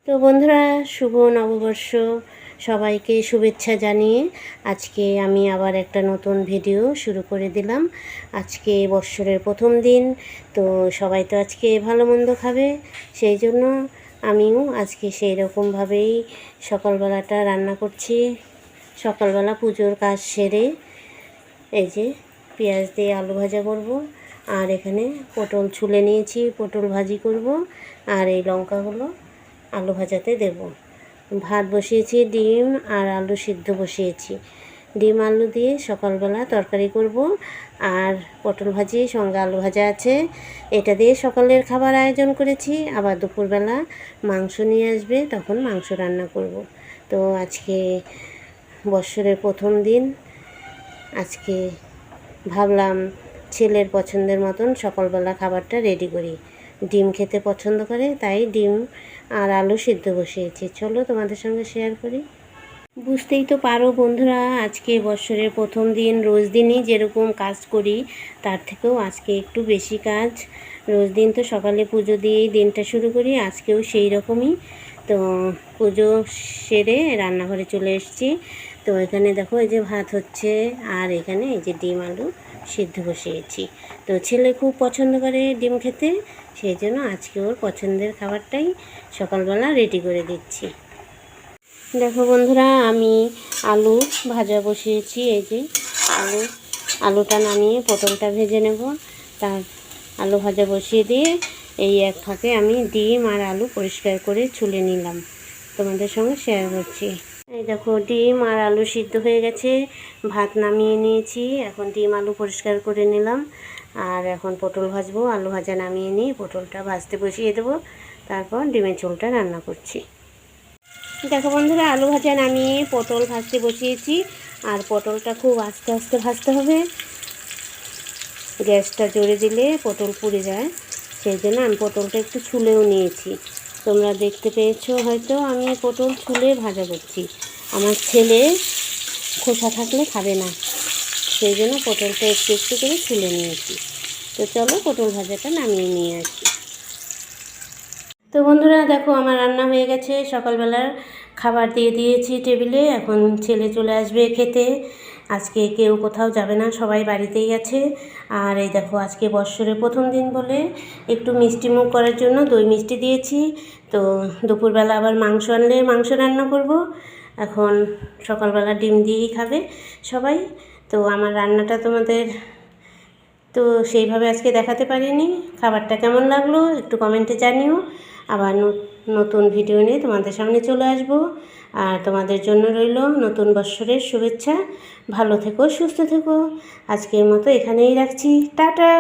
তো বন্ধুরা, শুভ নববর্ষ, সবাইকে শুভেচ্ছা জানিয়ে আজকে আমি আবার একটা নতুন ভিডিও শুরু করে দিলাম। আজকে বৎসরের প্রথম দিন, তো সবাই তো আজকে ভালো মন্দ খাবে, সেই জন্য আমিও আজকে সেই রকমভাবেই সকালবেলাটা রান্না করছি। সকালবেলা পুজোর কাজ সেরে এই যে পেঁয়াজ দিয়ে আলু ভাজা করব, আর এখানে পটল ছুলে নিয়েছি, পটল ভাজি করব, আর এই লঙ্কাগুলো আলু ভাজাতে দেব। ভাত বসিয়েছি, ডিম আর আলু সিদ্ধ বসিয়েছি। ডিম আলু দিয়ে সকালবেলা তরকারি করব, আর পটল ভাজি সঙ্গে আলু ভাজা আছে। এটা দিয়ে সকালের খাবার আয়োজন করেছি। আবার দুপুরবেলা মাংস নিয়ে আসবে, তখন মাংস রান্না করব। তো আজকে বৎসরের প্রথম দিন, আজকে ভাবলাম ছেলের পছন্দের মতন সকালবেলা খাবারটা রেডি করি। ডিম খেতে পছন্দ করে, তাই ডিম আর আলু সিদ্ধ বসিয়েছি। চলো তোমাদের সঙ্গে শেয়ার করি। বুঝতেই তো পারো বন্ধুরা, আজকে বৎসরের প্রথম দিন। রোজ দিনই যেরকম কাজ করি, তার থেকেও আজকে একটু বেশি কাজ। রোজ দিন তো সকালে পুজো দিয়েই দিনটা শুরু করি, আজকেও সেই রকমই। তো পুজো সেরে রান্নাঘরে চলে এসেছি। তো এখানে দেখো, এই যে ভাত হচ্ছে, আর এখানে এই যে ডিম আলু সিদ্ধ বসিয়েছি। তো ছেলে খুব পছন্দ করে ডিম খেতে, সেই জন্য আজকে ওর পছন্দের খাবারটাই সকালবেলা রেডি করে দিচ্ছি। দেখো বন্ধুরা, আমি আলু ভাজা বসিয়েছি। এই যে আলুটা নামিয়ে পটলটা ভেজে নেব। তার আলু ভাজা বসিয়ে দিয়ে এই এক ফাঁকে আমি ডিম আর আলু পরিষ্কার করে ছুলে নিলাম, তোমাদের সঙ্গে শেয়ার করছি। এই দেখো, ডিম আর আলু সিদ্ধ হয়ে গেছে, ভাত নামিয়ে নিয়েছি। এখন ডিম আলু পরিষ্কার করে নিলাম, আর এখন পটল ভাজবো। আলু ভাজা নামিয়ে নিয়ে পটলটা ভাজতে বসিয়ে দেবো, তারপর ডিমের ঝোলটা রান্না করছি। দেখো বন্ধুরা, আলু ভাজা নামিয়ে পটল ভাজতে বসিয়েছি, আর পটলটা খুব আস্তে আস্তে ভাজতে হবে। গ্যাসটা জোরে দিলে পটল পুড়ে যায়, সেই জন্য আমি পটলটা একটু ছুলেও নিয়েছি। তোমরা দেখতে পেয়েছো হয়তো, আমি পটল ছুলে ভাজা করছি। আমার ছেলে খোসা থাকলে খাবে না, সেই জন্য পটলটা একটু একটু করে ছুলে নিয়েছি। তো চলো পটল ভাজাটা নামিয়ে নিয়ে আসি। তো বন্ধুরা দেখো, আমার রান্না হয়ে গেছে। সকালবেলার খাবার দিয়ে দিয়েছি টেবিলে, এখন ছেলে চলে আসবে খেতে। আজকে কেউ কোথাও যাবে না, সবাই বাড়িতেই আছে। আর এই দেখো, আজকে বৎসরের প্রথম দিন বলে একটু মিষ্টি মুখ করার জন্য দই মিষ্টি দিয়েছি। তো দুপুরবেলা আবার মাংস আনলে মাংস রান্না করব। এখন সকালবেলা ডিম দিয়েই খাবে সবাই। তো আমার রান্নাটা তোমাদের তো সেইভাবে আজকে দেখাতে পারিনি। খাবারটা কেমন লাগলো একটু কমেন্টে জানিও। আবার নতুন ভিডিও নিয়ে তোমাদের সামনে চলে আসব। আর তোমাদের জন্য রইল নতুন বৎসরের শুভেচ্ছা। ভালো থেকো, সুস্থ থেকো। আজকের মতো এখানেই রাখছি, টাটা।